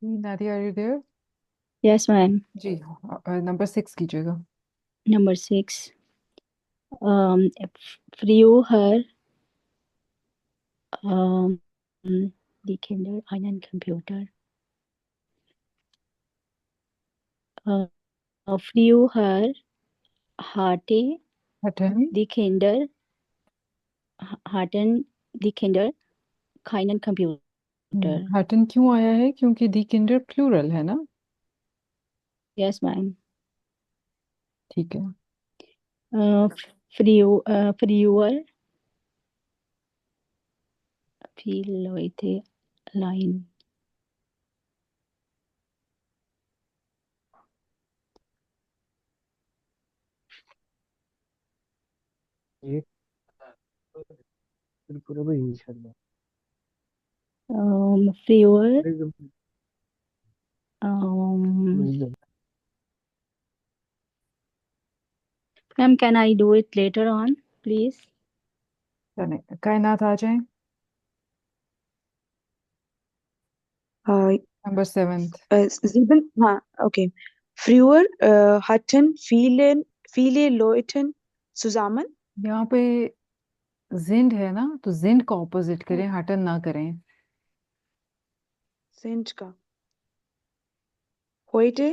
Nadia, are you there? Yes, ma'am. जी। Number 6 कीजिएगा। Number six. Früher um, die Kinder einen Computer. Äh, Früher hatte हटन। die Kinder hatten die Kinder keinen Computer. हटन क्यों आया है? क्योंकि दी Kinder plural है ना। Yes, ma'am. ठीक है। Früher viele Leute allein. ये पूरा भी यूज करना Früher एकदम um, एकदम ma'am, can I do it later on, please? चले, कायनात आ जाए। Äh, number 7। sieben, okay. Früher hatten viele Leute zusammen. यहाँ पे जिंड है ना, तो जिंड का ऑपोजिट करें, हटन ना करें। Sind का heute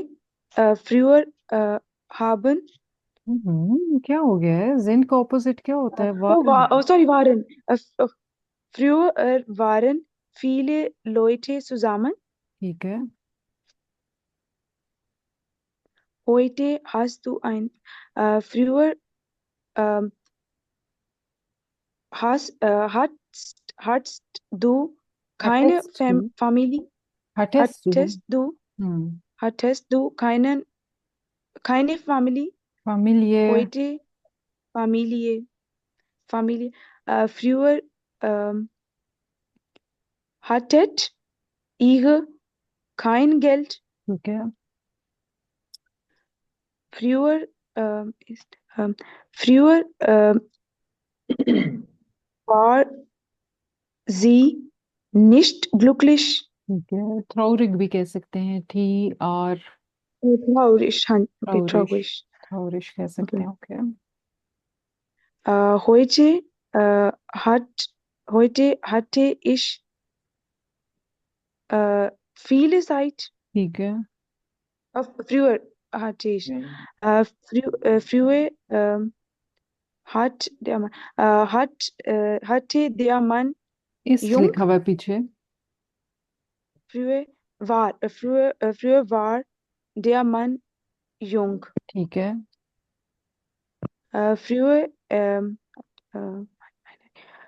früher haben क्या हो गया है? जिंड का ऑपोजिट क्या होता है? वारन। sorry, waren. Früher waren viele Leute zusammen. ठीक है। Heute hast du früher ähm, hattest du keine हटेस्ट टू। Familie? हटेस्ट टू। Hattest du, हम्म। hattest du keine Familie? familiar। Heute Familie. Früher ähm, hattet ihr kein Geld. ठीक है। Früher früher war sie nicht glücklich. ठीक है, थ्राउरिग भी कह सकते हैं, TR। Traurig, okay, थ्राउरिश। traurig. थ्राउरिश कह सकते Okay. हैं, okay. Heute heute hatte ich viele Zeit. ठीक है। Früher hatte ich. Früher hatte der Mann इस jung. लिखा हुआ है पीछे। Früher war der Mann jung. ठीक है। Früher äh,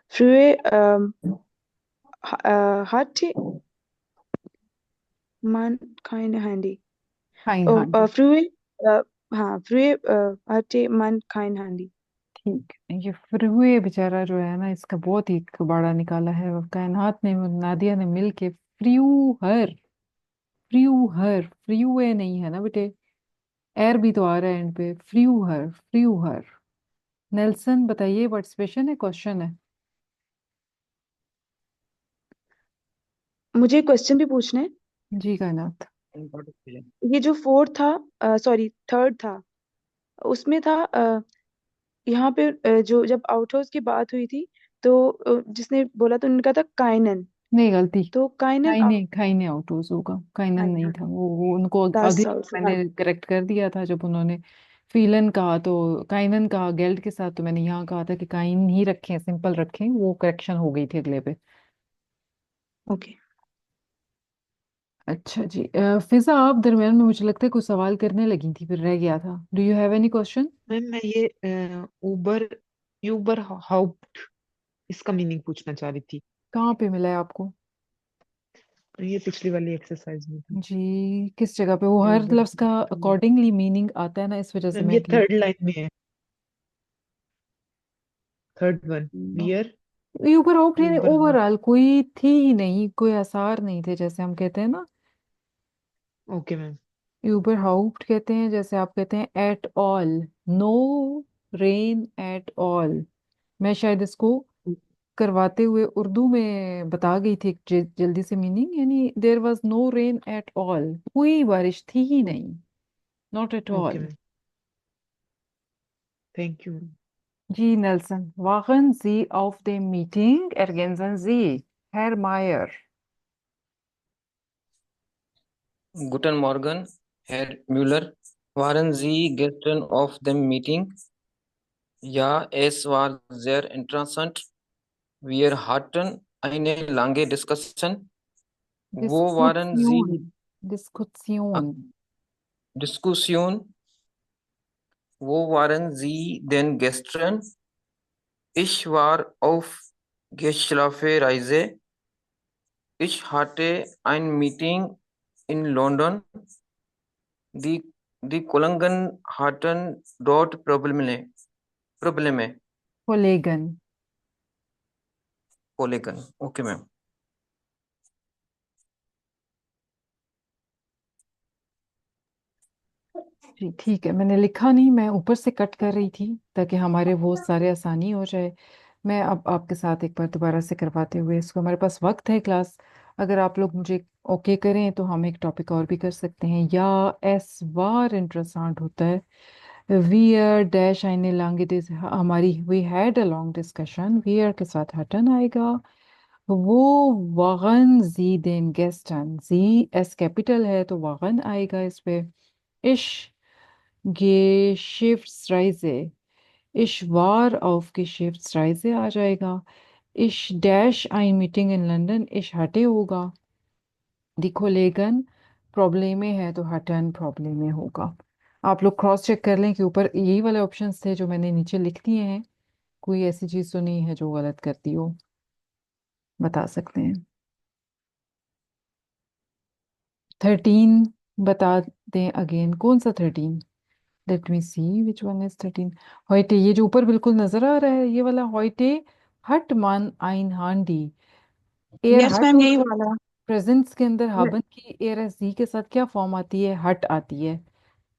früher hatte man keine Handy. Fine, Oh, हाँ जी। äh, früher hatte man kein Handy. ठीक है, ये फ्रीवे बेचारा जो है ना, इसका बहुत ही बड़ा निकाला है कायनात ने, नादिया ने मिल के। फ्रीहर। फ्रीहर, फ्रीवे नहीं है ना बेटे। एर भी तो आ रहा है एंड पे। फ्रीहर, फ्रीहर। नेल्सन बताइए, पार्टिसिपेशन है, क्वेश्चन है? मुझे क्वेश्चन भी पूछना है। जी कायनात। ये जो फोर्थ था, सॉरी थर्ड था, उसमें था यहाँ पे जो जब आउट हाउस की बात हुई थी तो जिसने बोला तो उनका था काइनन। नहीं, गलती। तो काइनन खाइने खाइने आउटोज होगा, काइनन नहीं हाँ, था वो उनको दैट्स अगले हाँ। मैंने करेक्ट कर दिया था जब उन्होंने फीलन कहा, तो काइनन कहा गेल्ट के साथ, तो मैंने यहाँ कहा था कि काइन ही रखें, सिंपल रखें, वो करेक्शन हो गई थी अगले पे। ओके। अच्छा जी। फिजा, आप दरमियान में मुझे लगता है कुछ सवाल करने लगी थी, फिर रह गया था। Do you have any question? Ma'am मैं ये उबर यूबर हाउप्ट इसका मीनिंग पूछना चाह रही थी। कहाँ पे मिला है आपको? ये पिछली वाली एक्सरसाइज में था। जी, किस जगह पे? वो हर यूबर लफ्ज का अकॉर्डिंगली मीनिंग आता है ना, इस वजह से मैम मैं ये भी। थर्ड लाइन में है। थर्ड वन वियर ऊपर आउट यानी यूबर हाउप। ओवरऑल कोई थी ही नहीं, कोई आसार नहीं थे, जैसे हम कहते हैं ना। Okay ma'am. यूबर हाउप्ट कहते हैं, जैसे आप कहते हैं at all. No rain at all. मैं शायद इसको करवाते हुए उर्दू में बता गई थी जल्दी से मीनिंग, यानी there was no rain at all, कोई बारिश थी ही नहीं, not at okay all. Ma'am, thank you. जी Nelson, waren Sie auf dem Meeting? Ergänzen Sie, Herr Mayer. Guten Morgen, Herr Müller. Waren Sie gestern auf dem Meeting? Ja, es war sehr interessant. Wir hatten eine lange Diskussion. Wo waren Sie? Äh, Diskussion. Diskussion. Wo waren Sie denn gestern? Ich war auf Geschäftsreise. Ich hatte ein Meeting in London. Die, die Kollegen hatten dort Probleme. Kollegen. Kollegen. Okay, ma'am. जी ठीक है, मैंने लिखा नहीं, मैं ऊपर से cut कर रही थी ताकि हमारे वो सारे आसानी हो जाए। मैं अब आपके साथ एक बार दोबारा से करवाते हुए इसको, हमारे पास वक्त है क्लास, अगर आप लोग मुझे ओके करें तो हम एक टॉपिक और भी कर सकते हैं, या एस बार इंटरेस्टेंट होता है। वियर डैश आइने लॉन्ग इट इज, हमारी we had a long discussion, वियर के साथ हटन आएगा। वो वागन जी देन गेस्टन, जी एस कैपिटल है तो वागन आएगा इस पे। इश Geschäftsreise, ich war auf Geschäftsreise आ जाएगा। Ich dash ein Meeting in London, ich hatte होगा। Die Kollegen प्रॉब्लम है तो हटन प्रॉब्लम में होगा। आप लोग क्रॉस चेक कर लें कि ऊपर यही वाले ऑप्शंस थे जो मैंने नीचे लिख दिए हैं, कोई ऐसी चीज़ तो नहीं है जो गलत करती हो, बता सकते हैं। 13 बता दें अगेन, कौन सा 13? Let me see which one is 13। हॉइटे, ये जो ऊपर बिल्कुल नजर आ रहा है ये वाला हॉइटे, हट मान आइन हांडी। एयर यस हट मैम, होता यही है वाला। प्रेजेंस के अंदर, हाबन की एयर एस जी के साथ क्या फॉर्म आती है? हट आती है।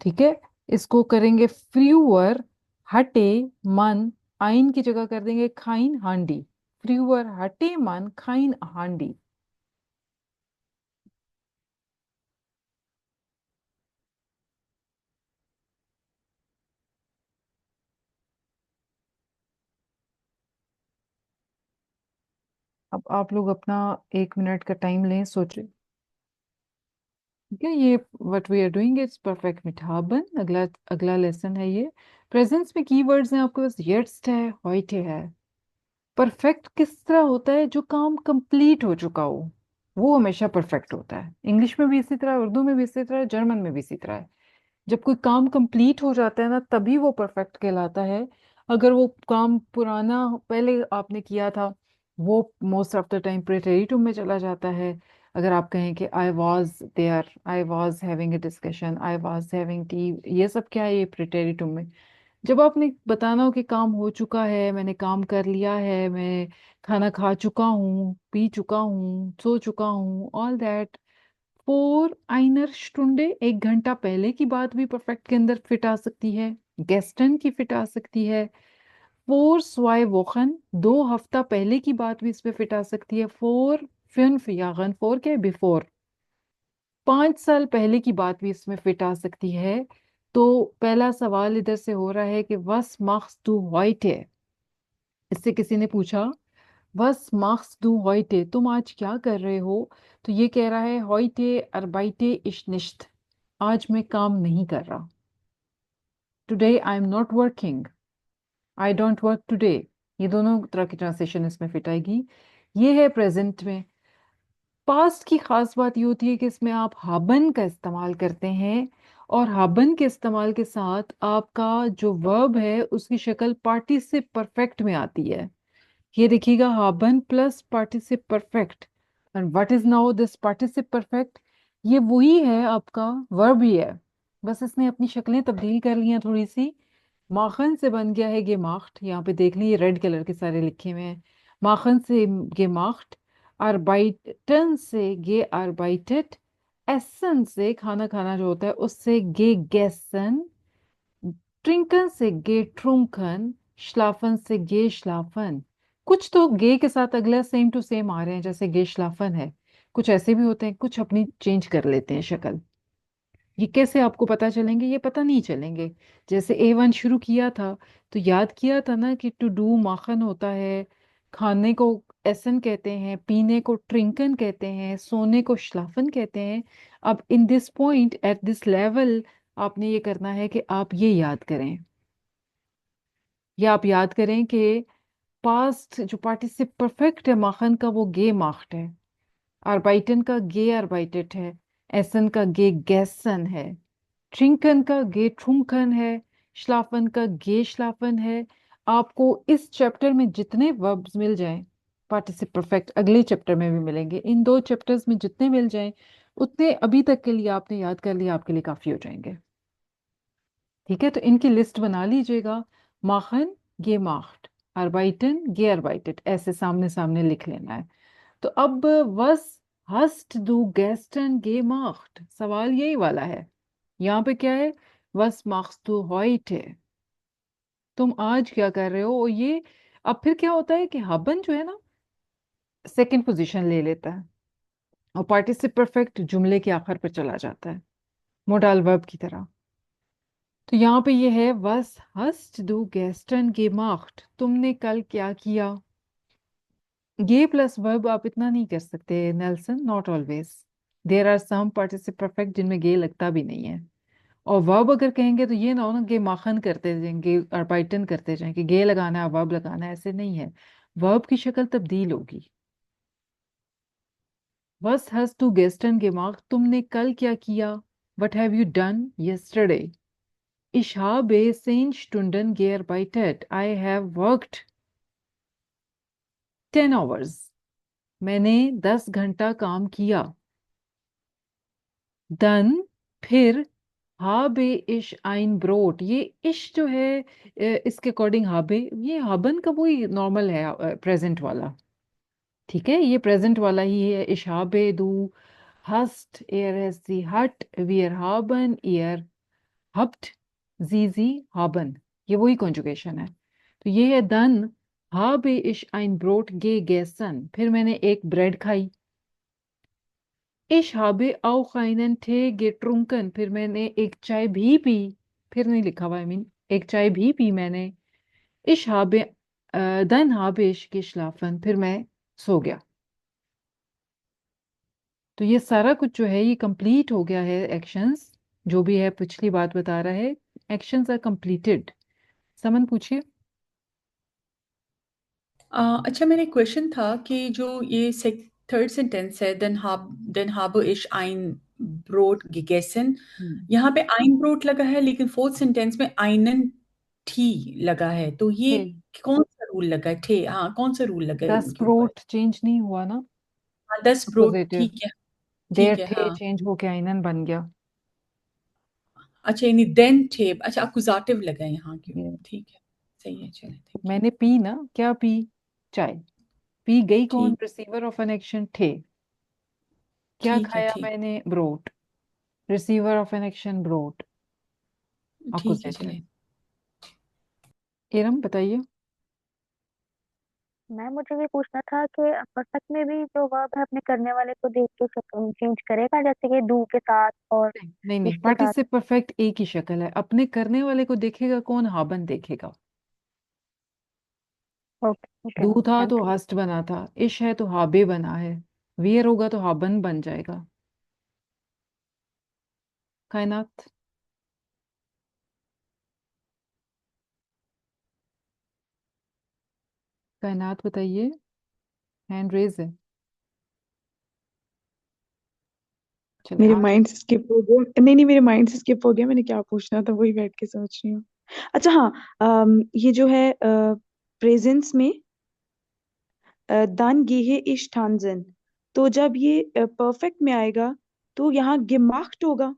ठीक है, इसको करेंगे फ्यूअर हटे मन, आइन की जगह कर देंगे खाइन हांडी। फ्यूअर हटे मन खाइन हांडी। अब आप लोग अपना 1 मिनट का टाइम लें, सोचें। ठीक है, ये what we are doing is perfect mit haben, अगला अगला लेसन है ये। प्रेजेंस में कीवर्ड्स हैं आपके पास, jetzt है, heute है। परफेक्ट किस तरह होता है? जो काम कंप्लीट हो चुका हो वो हमेशा परफेक्ट होता है। इंग्लिश में भी इसी तरह, उर्दू में भी इसी तरह, जर्मन में भी इसी तरह है। जब कोई काम कंप्लीट हो जाता है ना तभी वो परफेक्ट कहलाता है। अगर वो काम पुराना पहले आपने किया था वो मोस्ट ऑफ द टाइम प्रेटेरिटुम में चला जाता है। अगर आप कहें कि I was there, I was having a discussion, I was having tea, ये सब क्या है? ये प्रेटेरिटुम में। जब आपने बताना हो कि काम हो चुका है, मैंने काम कर लिया है, मैं खाना खा चुका हूँ, पी चुका हूँ, सो चुका हूँ, ऑल दैट। फोर आइनर स्टुंडे, 1 घंटा पहले की बात भी परफेक्ट के अंदर फिट आ सकती है, गेस्टन की फिट आ सकती है। फोर स्वाई वोखन, 2 हफ्ता पहले की बात भी इसमें फिट आ सकती है। फोर फिन यागन, फोर क्या है? बिफोर। 5 साल पहले की बात भी इसमें फिट आ सकती है। तो पहला सवाल इधर से हो रहा है कि वस मachst du heute? इससे किसी ने पूछा वस machst du heute, तुम आज क्या कर रहे हो? तो ये कह रहा है heute arbeite ich nicht, आज मैं काम नहीं कर रहा। Today I am not working, I don't work today. ये दोनों तरह की ट्रांसलेशन इसमें फिट आएगी। ये है प्रेजेंट में। पास्ट की खास बात ये होती है कि इसमें आप हाबन का इस्तेमाल करते हैं, और हाबन के इस्तेमाल के साथ आपका जो वर्ब है उसकी शक्ल पार्टिसिप परफेक्ट में आती है। ये देखिएगा, हाबन प्लस पार्टिसिप परफेक्ट। And what is now this पार्टिसिप परफेक्ट? ये वही है, आपका वर्ब ही है, बस इसने अपनी शक्लें तब्दील कर ली हैं थोड़ी सी। माखन से बन गया है गेमाख्ट, यहाँ पे देख लीजिए रेड कलर के सारे लिखे हुए हैं। माखन से गेमाख्ट, अरबाइटन से गे अरबाइटेड, एसन से खाना खाना जो होता है उससे गे गेसन, ट्रिंकन से गे ट्रुंकन, श्लाफन से गे श्लाफन। कुछ तो गे के साथ अगला सेम टू सेम आ रहे हैं, जैसे गे श्लाफन है, कुछ ऐसे भी होते हैं, कुछ अपनी चेंज कर लेते हैं शक्ल। ये कैसे आपको पता चलेंगे? ये पता नहीं चलेंगे। जैसे A1 शुरू किया था तो याद किया था ना कि टू डू माखन होता है, खाने को एसन कहते हैं, पीने को ट्रिंकन कहते हैं, सोने को श्लाफन कहते हैं। अब in this point at this level आपने ये करना है कि आप ये याद करें, या आप याद करें कि पास्ट जो पार्टिसिप परफेक्ट है माखन का वो गे माख्ट है, अर्बाइटन का गे अर्बाइटेट है, एसन का गे गैसन है, ट्रिंकन का गे ट्रुंकन है, श्लाफन का गे श्लाफन है। आपको इस चैप्टर में जितने वर्ब्स मिल जाएं पार्टिसिप परफेक्ट अगले चैप्टर में भी मिलेंगे, इन 2 चैप्टर्स में जितने मिल जाएं उतने अभी तक के लिए आपने याद कर लिया, आपके लिए काफी हो जाएंगे। ठीक है, तो इनकी लिस्ट बना लीजिएगा। माखन गे माख्ट, अर्बाइटन गे अर्बाइटेट, ऐसे सामने सामने लिख लेना है। तो अब वस हस्ट दू गेस्टन गे माख्ट, सवाल यही वाला है। यहाँ पे क्या है? वस माख्स दू हॉइट है, तुम आज क्या कर रहे हो? और ये अब फिर क्या होता है कि हबन जो है ना सेकंड पोजीशन ले लेता है और पार्टिसिप परफेक्ट जुमले के आखिर पर चला जाता है, मोडाल वर्ब की तरह। तो यहाँ पे ये है वस हस्ट दू गेस्टन गे माख्ट, तुमने कल क्या किया। ये प्लस वर्ब आप इतना नहीं कर सकते Nelson, not always. There are some पार्टिसिप परफेक्ट जिनमें गे लगता भी नहीं है। और वर्ब अगर कहेंगे तो ये ना हो ना गे माखन करते जाएंगे, अर्बाइटन करते जाएंगे, गे लगाना है वर्ब लगाना है, ऐसे नहीं है। वर्ब की शक्ल तब्दील होगी। वस हैज टू गेस्टन gemacht, तुमने कल क्या किया। What have you done yesterday। Ich habe 10 Stunden gearbeitet, I have worked 10 hours, मैंने 10 घंटा काम किया। दन फिर habe ich ein Brot, ये इश जो है इसके अकॉर्डिंग habe, ये हबन का वही नॉर्मल है प्रेजेंट वाला। ठीक है, ये प्रेजेंट वाला ही है। ich habe, du hast, er es, sie hat, wir haben, ihr habt, sie haben, ये वही कॉन्जुगेशन है। तो ये है दन habe ich ein Brot gegessen, फिर मैंने एक ब्रेड खाई। Ich habe auch einen Tee getrunken, फिर मैंने एक चाय भी पी। फिर नहीं लिखा हुआ, एक चाय भी पी मैंने। Ich habe, dann habe ich geschlafen, फिर मैं सो गया। तो ये सारा कुछ जो है ये कंप्लीट हो गया है। एक्शंस जो भी है पिछली बात बता रहा है, एक्शंस आर कंप्लीटेड। समन पूछिए। अच्छा, मेरा एक क्वेश्चन था कि जो ये थर्ड सेंटेंस है den habe ich ein Brot gegessen, यहाँ पे ein Brot लगा है लेकिन फोर्थ सेंटेंस में einen Tee लगा है, तो ये कौन सा रूल लगा है? ठे, हाँ, कौन सा रूल लगा है 10 इनके ऊपर? ब्रोट चेंज नहीं हुआ ना, हाँ, 10 ब्रोट, पॉजिटिव। ठीक है, देर ठीक है, थे हाँ। चेंज होके आइनन बन गया। अच्छा, यानी देन थे, अच्छा अकुजाटिव लगा है यहाँ क्यों? ये ठीक है, सही है, चले, थैंक यू। मैंने पी ना, क्या पी? चाय। पी गई कौन? ठीक, रिसीवर ऑफ एन एक्शन थे। क्या ठीक है, खाया ठीक, मैंने? Brought. Receiver of an action brought, ठीक है, अकुजेटिव। चले। इरम बताइए। मैम मुझे ये पूछना था कि परफेक्ट में भी जो वर्ब है अपने करने वाले को देख के चेंज करेगा, जैसे कि डू के साथ और नहीं नहीं, इस के साथ। पार्टिसिप परफेक्ट एक ही शक्ल है। अपने करने वाले को देखेगा कौन? हाबन देखेगा। ओके ओके डू मैम, था थैंक तो यू। हस्ट बना था, इश है तो हाबे बना है, वियर होगा तो हाबन बन जाएगा। कायनात। कायनात बताइए, हैंड रेज है। चले मेरे आज माइंड से स्किप हो गया। नहीं नहीं, मेरे माइंड से स्किप हो गया, मैंने क्या पूछना था वही बैठ के सोच रही हूँ। अच्छा हाँ, ये जो है प्रेजेंस में दान गेहे इश थानजन, तो जब ये परफेक्ट में आएगा तो यहाँ gemacht होगा।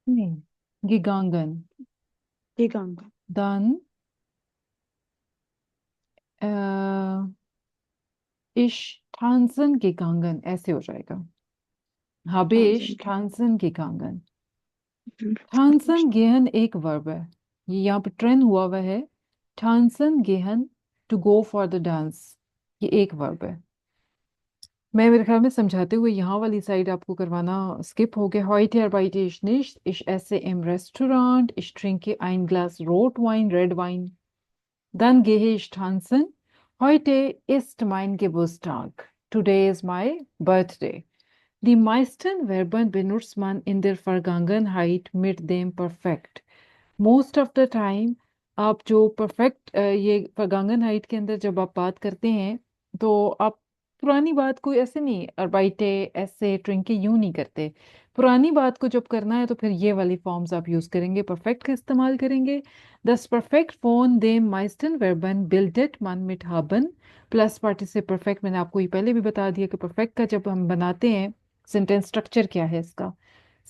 नहीं, गिगांगन ये गांगा दन इश थानसन गिगांगन ऐसे हो जाएगा। हबेश थानजन थानसन गिगांगन। के थानसन गेहन एक वर्ब है, ये यहाँ पे ट्रेन हुआ हुआ है। थानसन गेहन to go for the dance, ये एक वर्ब है। मैं मेरे ख्याल में समझाते हुए यहाँ वाली साइड आपको करवाना स्किप हो गया। Heute arbeite ich nicht, ich esse im Restaurant, ich trinke ein Glas Rotwein, Redwein, dann gehe ich tanzen. Heute ist mein Geburtstag. Today is my birthday. Die meisten Verben benutzt man in der Vergangenheit mit dem Perfekt. Most of the time आप जो perfect ये vergangenheit के अंदर जब आप बात करते हैं तो आप पुरानी बात को ऐसे नहीं अरबाइटे ऐसे ट्रिंके यूं नहीं करते। पुरानी बात को जब करना है तो फिर ये वाली फॉर्म्स आप यूज करेंगे, परफेक्ट का इस्तेमाल करेंगे। Das perfekt von dem meisten Verben bildet man mit haben plus पार्टिसिप परफेक्ट। मैंने आपको ये पहले भी बता दिया कि परफेक्ट का जब हम बनाते हैं सेंटेंस स्ट्रक्चर क्या है इसका।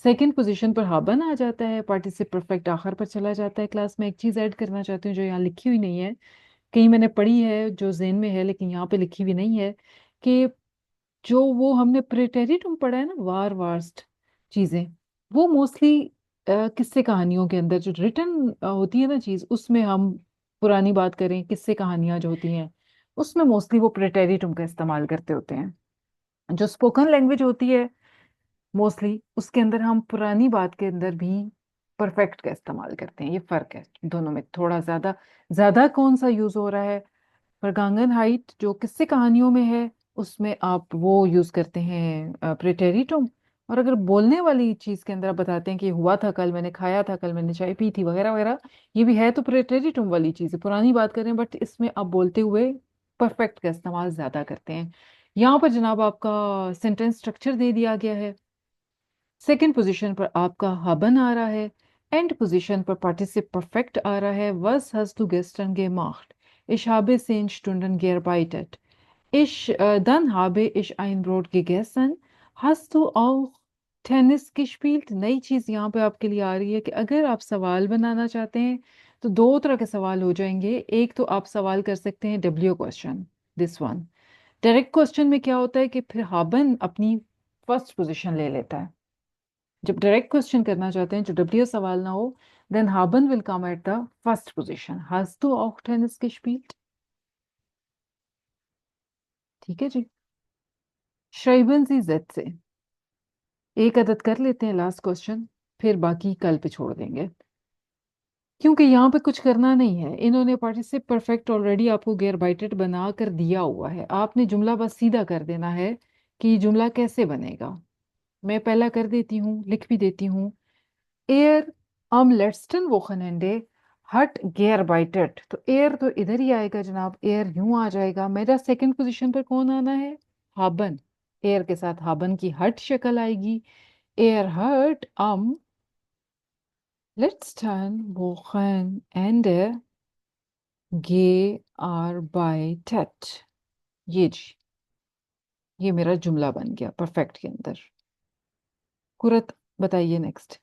सेकंड पोजीशन पर हाबन आ जाता है, पार्टिसिप परफेक्ट आखिर पर चला जाता है। क्लास में एक चीज़ ऐड करना चाहती हूँ जो यहाँ लिखी हुई नहीं है, कहीं मैंने पढ़ी है जो ज़हन में है लेकिन यहाँ पे लिखी हुई नहीं है, कि जो वो हमने प्रेटेरिटुम पढ़ा है ना, वार वार्स्ट चीज़ें, वो मोस्टली किस्से कहानियों के अंदर जो रिटर्न होती है ना चीज़, उसमें हम पुरानी बात करें किस्से कहानियाँ जो होती हैं उसमें मोस्टली वो प्रेटेरिटुम का इस्तेमाल करते होते हैं। जो स्पोकन लैंग्वेज होती है मोस्टली उसके अंदर हम पुरानी बात के अंदर भी परफेक्ट का इस्तेमाल करते हैं। ये फर्क है दोनों में, थोड़ा ज्यादा ज्यादा कौन सा यूज हो रहा है। परगांगन हाइट जो किस्से कहानियों में है उसमें आप वो यूज करते हैं प्रेटेरिटुम। और अगर बोलने वाली चीज के अंदर आप बताते हैं कि हुआ था कल, मैंने खाया था कल, मैंने चाय पी थी वगैरह वगैरह, ये भी है तो प्रेटेरिटुम वाली चीज है, पुरानी बात कर रहे हैं, बट इसमें आप बोलते हुए परफेक्ट का इस्तेमाल ज्यादा करते हैं। यहाँ पर जनाब आपका सेंटेंस स्ट्रक्चर दे दिया गया है। सेकंड पोजीशन पर आपका haben आ रहा है, एंड पोजीशन पर पार्टिसिप परफेक्ट आ रहा है। Was hast du gestern gemacht? Ich habe 10 Stunden gearbeitet. Dann habe ich ein Brot gegessen. Hast du auch tennis gespielt? नई चीज यहाँ पे आपके लिए आ रही है कि अगर आप सवाल बनाना चाहते हैं तो दो तरह के सवाल हो जाएंगे। एक तो आप सवाल कर सकते हैं W question, this one. Direct question में क्या होता है कि फिर हाबन अपनी फर्स्ट पोजीशन ले लेता है। जब डायरेक्ट क्वेश्चन करना चाहते हैं जो डब्ल्यू सवाल ना हो, then haben will come at the first position. Hast du auch Tennis gespielt? ठीक है जी। schreiben Sie Sätze, एक अदद कर लेते हैं लास्ट क्वेश्चन, फिर बाकी कल पे छोड़ देंगे क्योंकि यहाँ पे कुछ करना नहीं है। इन्होंने पार्टिसिप परफेक्ट ऑलरेडी आपको गेयरबाइटेड बना कर दिया हुआ है, आपने जुमला बस सीधा कर देना है कि जुमला कैसे बनेगा। मैं पहला कर देती हूँ, लिख भी देती हूँ। Air am letzten Wochenende hat gearbeitet, तो एयर तो इधर ही आएगा जनाब, एयर यूं आ जाएगा। मेरा सेकंड पोजीशन पर कौन आना है? हाबन। एयर के साथ हाबन की हट शक्ल आएगी। एयर हट am letzten Wochenende gearbeitet। ये जी, ये मेरा जुमला बन गया परफेक्ट के अंदर। कुरत बताइए next.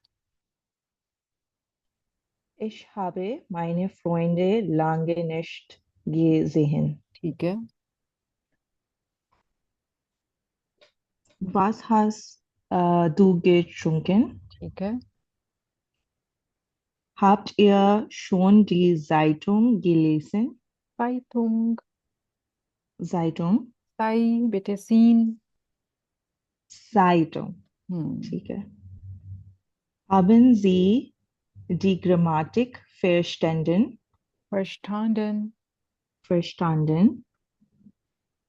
Ich habe meine Freunde lange nicht gesehen. ठीक है, Was hast du getrunken? ठीक है। Habt ihr schon die Zeitung gelesen? Zeitung, Zeitung? Sai बेटे सीन। Zeitung. हम्म, ठीक है. Haben Sie die Grammatik verstanden? verstanden। Verstanden?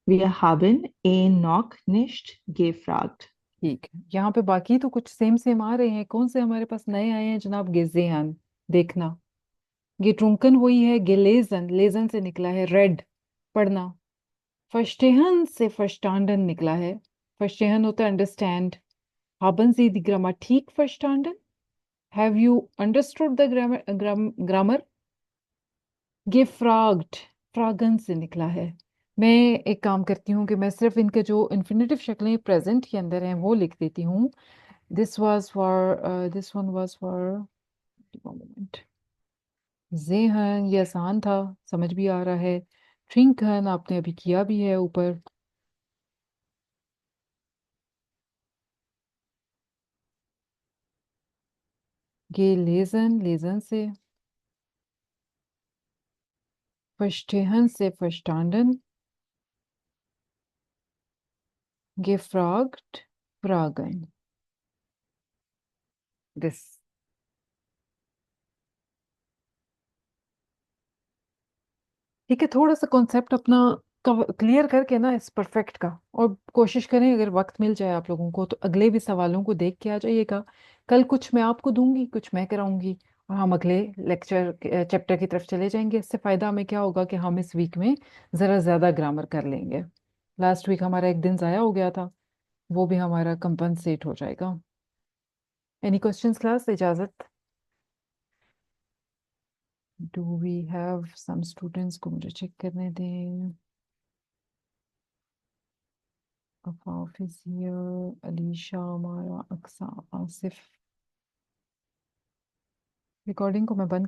Wir haben ihn noch nicht gefragt. ठीक है, यहाँ पे बाकी तो कुछ सेम सेम आ रहे हैं। कौन से हमारे पास नए आए हैं जनाब? गेजेहन, देखना। गेट्रुंकन वही है, गेलेजन लेजन से निकला है, रेड पढ़ना। फर्स्टेहन से फर्स्टांडन निकला है, फर्स्टेहन होता है understand. haben Sie die Grammatik verstanden? Have you understood the grammar? gefragt, फ्रागन से निकला है। मैं एक काम करती हूँ कि मैं सिर्फ इनके जो इन्फिनेटिव शक्लें प्रेजेंट के अंदर हैं वो लिख देती हूँ। This was for this one was for moment. जेहन ये आसान था, समझ भी आ रहा है। ट्रिंकन आपने अभी किया भी है ऊपर। ये लेजन लेजन से verstehen से verstanden, gefragt, fragen. This. ठीक है, थोड़ा सा कॉन्सेप्ट अपना क्लियर करके ना इस परफेक्ट का, और कोशिश करें अगर वक्त मिल जाए आप लोगों को तो अगले भी सवालों को देख के आ जाइएगा। कल कुछ मैं आपको दूंगी, कुछ मैं कराऊंगी, और हम अगले लेक्चर चैप्टर की तरफ चले जाएंगे। इससे फायदा हमें क्या होगा कि हम इस वीक में ज़रा ज़्यादा ग्रामर कर लेंगे। लास्ट वीक हमारा एक दिन ज़ाया हो गया था, वो भी हमारा कंपनसेट हो जाएगा। Any questions class? इजाज़त। Do we have some students को मुझे चेक करने दें। Afaf is here, Alisha, Maya, Aqsa, Asif. Recording को मैं बंद